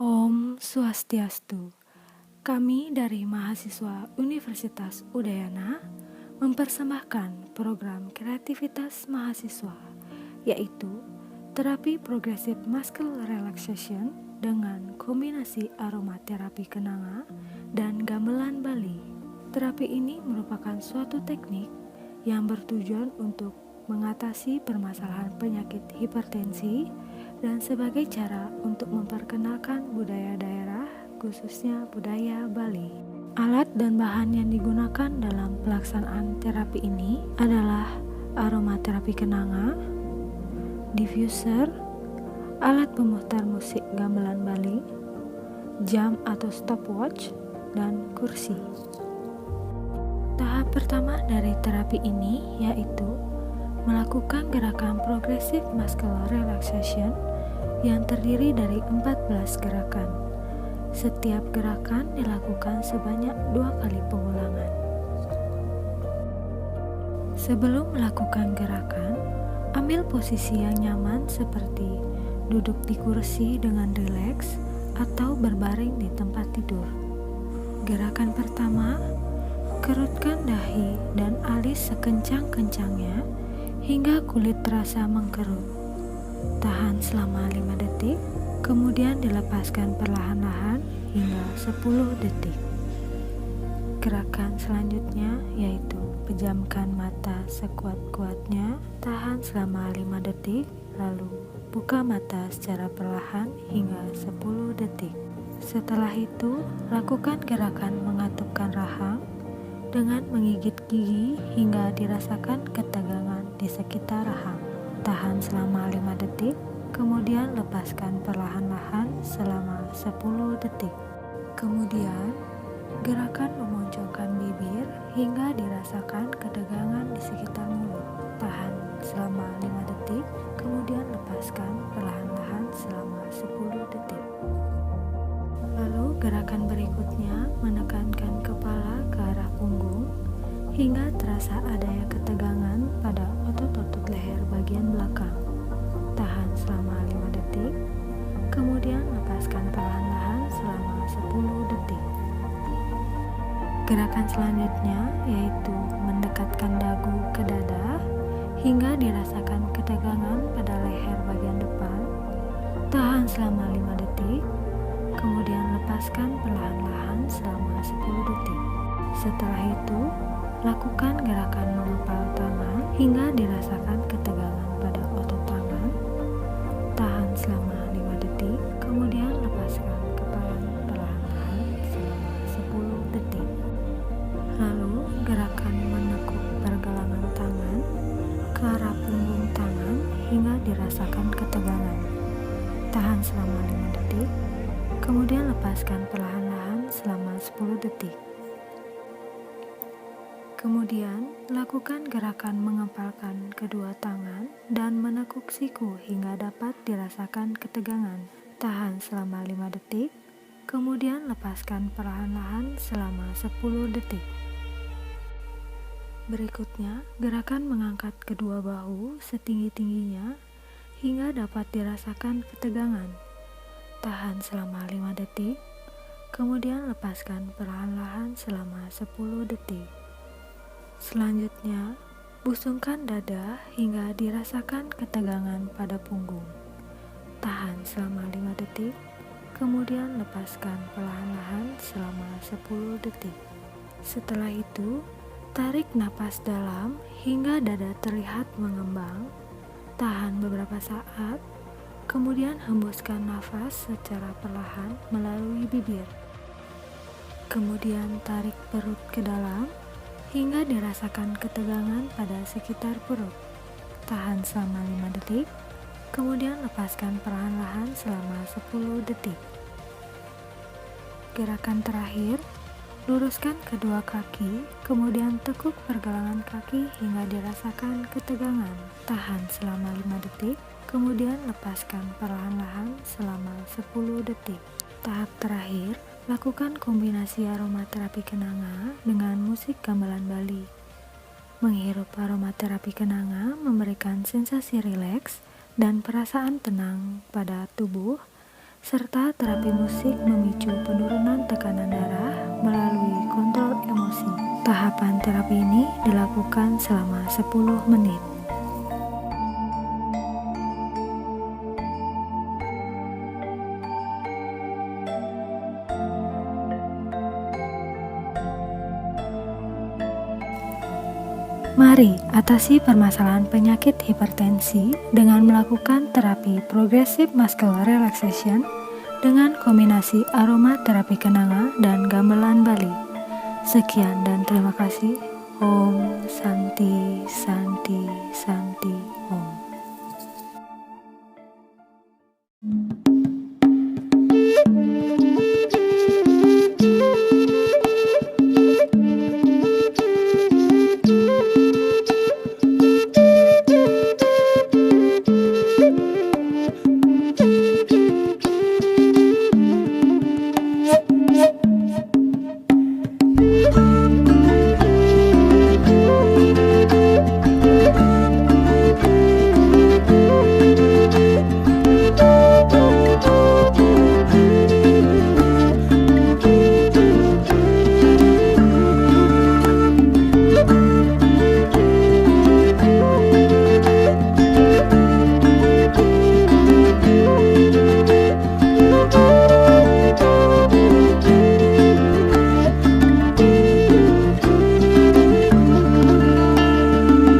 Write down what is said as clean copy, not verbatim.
Om Swastiastu. Kami dari mahasiswa Universitas Udayana mempersembahkan program kreativitas mahasiswa, yaitu terapi progresif muscle relaxation dengan kombinasi aromaterapi kenanga dan gamelan Bali. Terapi ini merupakan suatu teknik yang bertujuan untuk mengatasi permasalahan penyakit hipertensi dan sebagai cara untuk memperkenalkan budaya daerah, khususnya budaya Bali. Alat dan bahan yang digunakan dalam pelaksanaan terapi ini adalah aromaterapi kenanga, diffuser, alat pemutar musik gamelan Bali, jam atau stopwatch, dan kursi. Tahap pertama dari terapi ini yaitu melakukan gerakan progresif muscular relaxation yang terdiri dari 14 gerakan. Setiap gerakan dilakukan sebanyak 2 kali pengulangan. Sebelum melakukan gerakan, ambil posisi yang nyaman seperti duduk di kursi dengan rileks atau berbaring di tempat tidur. Gerakan pertama, kerutkan dahi dan alis sekencang-kencangnya hingga kulit terasa mengkerut. Tahan selama 5 detik, kemudian dilepaskan perlahan-lahan hingga 10 detik. Gerakan selanjutnya yaitu pejamkan mata sekuat-kuatnya, tahan selama 5 detik, lalu buka mata secara perlahan hingga 10 detik. Setelah itu, lakukan gerakan mengatupkan rahang dengan menggigit gigi hingga dirasakan ketegangan di sekitar rahang. Tahan selama 5 detik, kemudian lepaskan perlahan-lahan selama 10 detik. Kemudian, gerakan memoncongkan bibir hingga dirasakan ketegangan di sekitar mulut. Tahan selama 5 detik, kemudian lepaskan perlahan-lahan selama 10 detik. Lalu gerakan berikutnya menekankan kepala ke arah punggung hingga terasa adanya ketegangan pada otot-otot leher bagian belakang. Tahan selama 5 detik, kemudian lepaskan perlahan-lahan selama 10 detik. Gerakan selanjutnya yaitu mendekatkan dagu ke dada hingga dirasakan ketegangan pada leher bagian depan. Tahan selama 5 detik, kemudian lepaskan perlahan-lahan selama 10 detik. Setelah itu, lakukan gerakan mengepal tangan hingga dirasakan ketegangan pada otot tangan. Tahan selama 5 detik, kemudian lepaskan kepala perlahan-lahan selama 10 detik. Lalu, gerakan menekuk pergelangan tangan ke arah punggung tangan hingga dirasakan ketegangan. Tahan selama 5 detik, kemudian lepaskan perlahan-lahan selama 10 detik. Kemudian, lakukan gerakan mengepalkan kedua tangan dan menekuk siku hingga dapat dirasakan ketegangan. Tahan selama 5 detik, kemudian lepaskan perlahan-lahan selama 10 detik. Berikutnya, gerakan mengangkat kedua bahu setinggi-tingginya hingga dapat dirasakan ketegangan. Tahan selama 5 detik, kemudian lepaskan perlahan-lahan selama 10 detik. Selanjutnya, busungkan dada hingga dirasakan ketegangan pada punggung. Tahan selama 5 detik, kemudian lepaskan perlahan-lahan selama 10 detik. Setelah itu, tarik napas dalam hingga dada terlihat mengembang. Tahan beberapa saat, kemudian hembuskan nafas secara perlahan melalui bibir. Kemudian tarik perut ke dalam hingga dirasakan ketegangan pada sekitar perut. Tahan selama 5 detik, kemudian lepaskan perlahan-lahan selama 10 detik. Gerakan terakhir, luruskan kedua kaki, kemudian tekuk pergelangan kaki hingga dirasakan ketegangan. Tahan selama 5 detik, kemudian lepaskan perlahan-lahan selama 10 detik. Tahap terakhir, lakukan kombinasi aromaterapi kenanga dengan musik gamelan Bali. Menghirup aromaterapi kenanga memberikan sensasi rileks dan perasaan tenang pada tubuh serta terapi musik memicu penurunan tekanan darah melalui kontrol emosi. Tahapan terapi ini dilakukan selama 10 menit. Mari atasi permasalahan penyakit hipertensi dengan melakukan terapi progressive muscle relaxation dengan kombinasi aromaterapi kenanga dan gamelan Bali. Sekian dan terima kasih. Om Santi Santi Santi Om.